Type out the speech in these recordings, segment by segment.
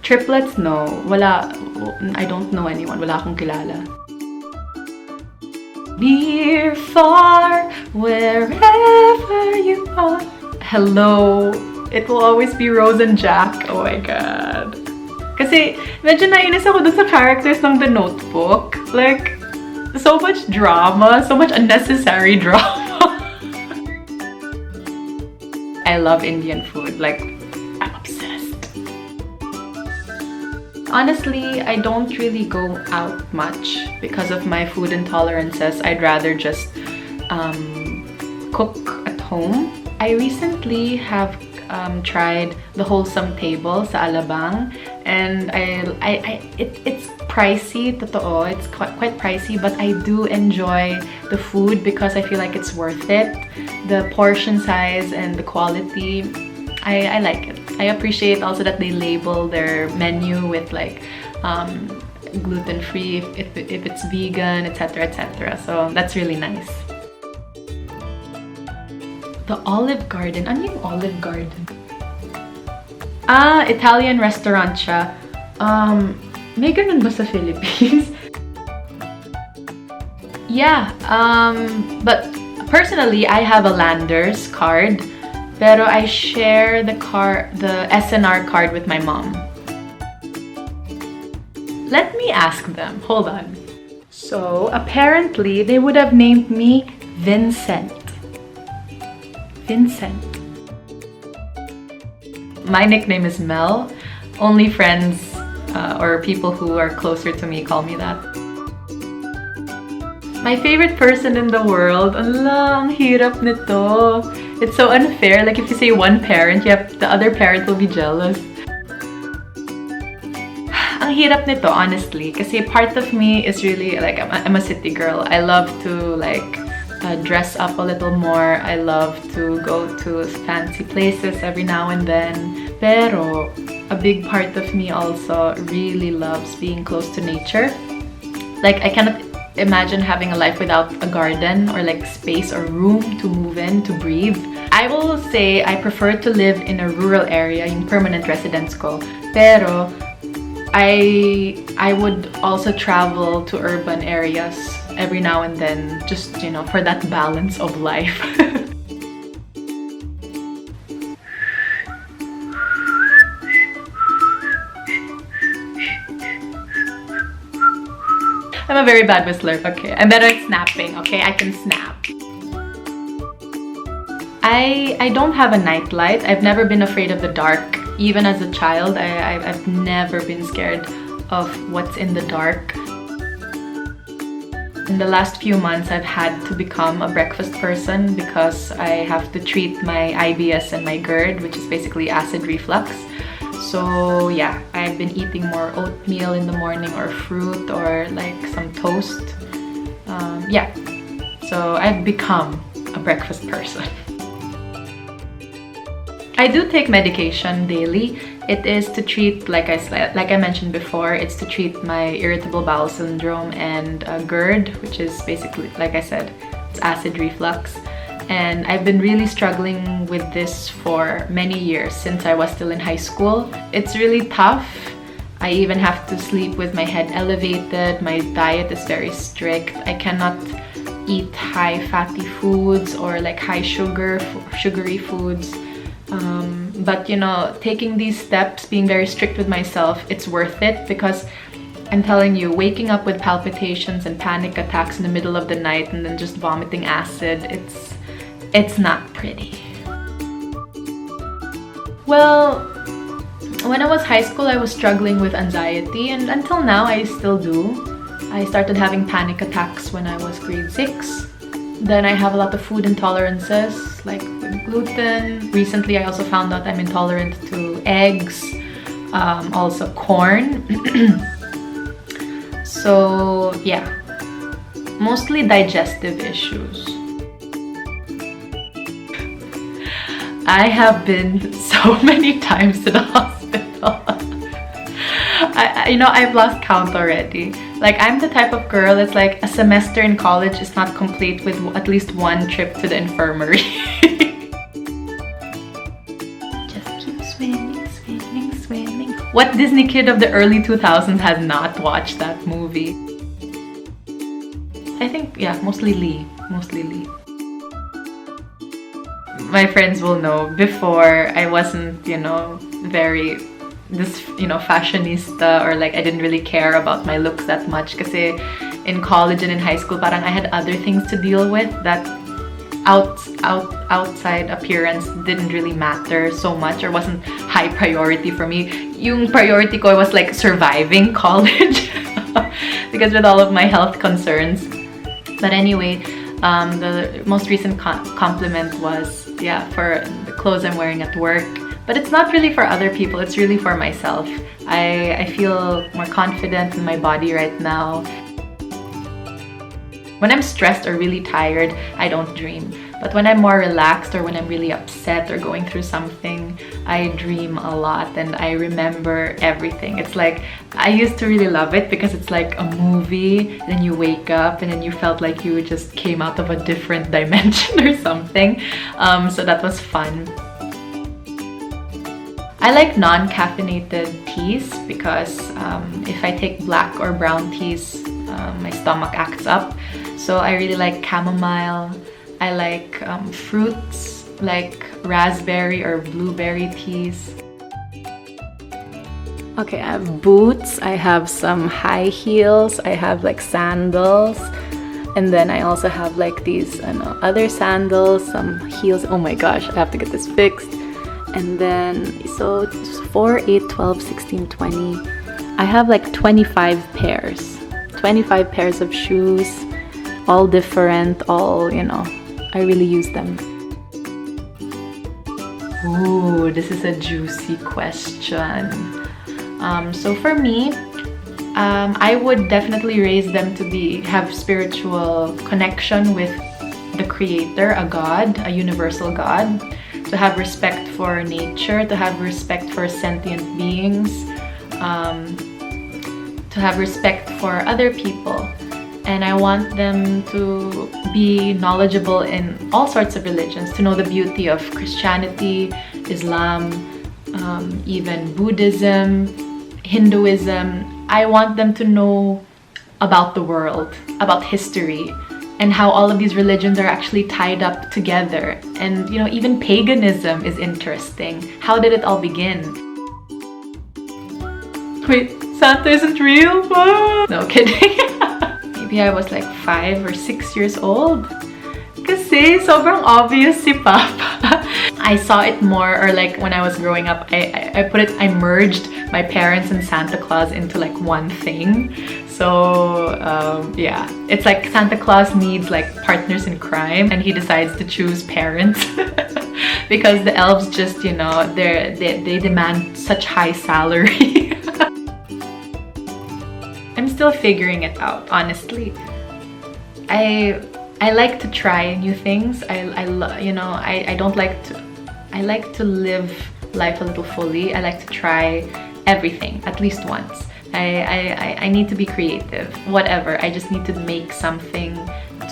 Triplets, no. Wala. I don't know anyone. Wala akong kilala. Near, far, wherever you are. Hello. It will always be Rose and Jack. Oh my god. Kasi medyo nainis ako dun sa characters ng The Notebook. Like, so much drama. So much unnecessary drama. I love Indian food. Like, I'm obsessed. Honestly, I don't really go out much because of my food intolerances. I'd rather just cook at home. I recently have tried the Wholesome Table sa Alabang, and it's pricey, totoo. It's quite pricey, but I do enjoy the food because I feel like it's worth it. The portion size and the quality, I like it. I appreciate also that they label their menu with like gluten-free if it's vegan, etc, etc. So that's really nice. The Olive Garden. Ano yung Olive Garden? Italian restaurant siya. May ganun ba sa Philippines? Yeah, but personally, I have a Landers card. Pero I share the SNR card with my mom. Let me ask them. Hold on. So, apparently, they would have named me Vincent. Vincent. My nickname is Mel. Only friends or people who are closer to me call me that. My favorite person in the world. Ala, ang hirap nito. It's so unfair. Like if you say one parent, the other parent will be jealous. Ang hirap nito, honestly. Kasi part of me is really like, I'm a city girl. I love to like dress up a little more. I love to go to fancy places every now and then. Pero a big part of me also really loves being close to nature. Like I cannot imagine having a life without a garden or like space or room to move in, to breathe. I will say I prefer to live in a rural area, yung permanent residence ko. Pero I would also travel to urban areas every now and then, just, you know, for that balance of life. I'm a very bad whistler, okay. I'm better at snapping, okay? I can snap. I don't have a nightlight. I've never been afraid of the dark. Even as a child, I've never been scared of what's in the dark. In the last few months, I've had to become a breakfast person because I have to treat my IBS and my GERD, which is basically acid reflux. So yeah, I've been eating more oatmeal in the morning or fruit or like some toast. Yeah, so I've become a breakfast person. I do take medication daily. It is to treat, like I mentioned before, it's to treat my irritable bowel syndrome and GERD, which is basically, like I said, it's acid reflux. And I've been really struggling with this for many years, since I was still in high school. It's really tough. I even have to sleep with my head elevated. My diet is very strict. I cannot eat high fatty foods or like high sugary foods. But you know, taking these steps, being very strict with myself, it's worth it, because I'm telling you, waking up with palpitations and panic attacks in the middle of the night and then just vomiting acid, it's not pretty. Well, when I was high school, I was struggling with anxiety, and until now, I still do. I started having panic attacks when I was grade 6. Then I have a lot of food intolerances, like with gluten. Recently, I also found out I'm intolerant to eggs, also corn. So yeah, mostly digestive issues. I have been so many times to the hospital. I've lost count already. Like, I'm the type of girl, it's like a semester in college is not complete with at least one trip to the infirmary. Just keep swimming, swimming, swimming. What Disney kid of the early 2000s has not watched that movie? I think, yeah, mostly Lee. Mostly Lee. My friends will know, before I wasn't, you know, very fashionista, or like I didn't really care about my looks that much, kasi in college and in high school parang I had other things to deal with, that outside appearance didn't really matter so much, or wasn't high priority for me. Yung priority ko was like surviving college because with all of my health concerns. But anyway, the most recent compliment was, yeah, for the clothes I'm wearing at work. But it's not really for other people, it's really for myself. I feel more confident in my body right now. When I'm stressed or really tired, I don't dream. But when I'm more relaxed, or when I'm really upset or going through something, I dream a lot and I remember everything. It's like, I used to really love it because it's like a movie, then you wake up and then you felt like you just came out of a different dimension or something. So that was fun. I like non-caffeinated teas because if I take black or brown teas, my stomach acts up. So I really like chamomile. I like fruits like raspberry or blueberry teas. Okay, I have boots, I have some high heels, I have like sandals, and then I also have like these other sandals, some heels. Oh my gosh, I have to get this fixed. And then, so 4, 8, 12, 16, 20. I have like 25 pairs. 25 pairs of shoes, all different, all, you know, I really use them. Ooh, this is a juicy question. So for me, I would definitely raise them to have spiritual connection with the Creator, a God, a universal God, to have respect for nature, to have respect for sentient beings, to have respect for other people. And I want them to be knowledgeable in all sorts of religions, to know the beauty of Christianity, Islam, even Buddhism, Hinduism. I want them to know about the world, about history, and how all of these religions are actually tied up together. And, you know, even paganism is interesting. How did it all begin? Wait, Santa isn't real? No, kidding. Maybe I was like 5 or 6 years old. Kasi sobrang obvious si Papa. I saw it more, or like when I was growing up, I merged my parents and Santa Claus into like one thing. So yeah, it's like Santa Claus needs like partners in crime, and he decides to choose parents because the elves just, you know, they demand such high salary. I'm still figuring it out, honestly. I like to try new things. I don't like to. I like to live life a little fully. I like to try everything at least once. I need to be creative. Whatever. I just need to make something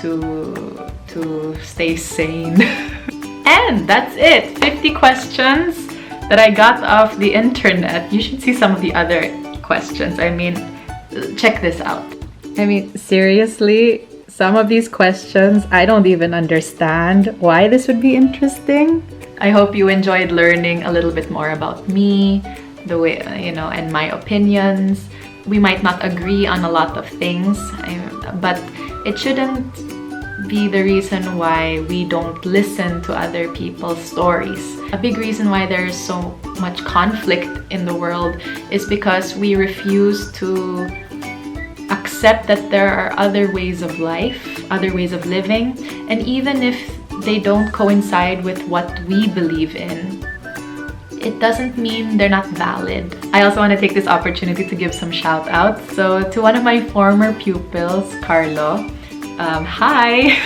to stay sane. And that's it. 50 questions that I got off the internet. You should see some of the other questions. I mean, check this out. I mean, seriously, some of these questions, I don't even understand why this would be interesting. I hope you enjoyed learning a little bit more about me, the way, you know, and my opinions. We might not agree on a lot of things, but it shouldn't be the reason why we don't listen to other people's stories. A big reason why there is so much conflict in the world is because we refuse to accept that there are other ways of life, other ways of living, and even if they don't coincide with what we believe in, it doesn't mean they're not valid. I also want to take this opportunity to give some shout outs. So to one of my former pupils, Carlo, hi!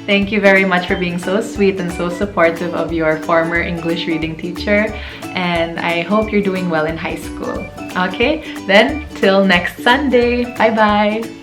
Thank you very much for being so sweet and so supportive of your former English reading teacher, and I hope you're doing well in high school. Okay, then till next Sunday. Bye bye!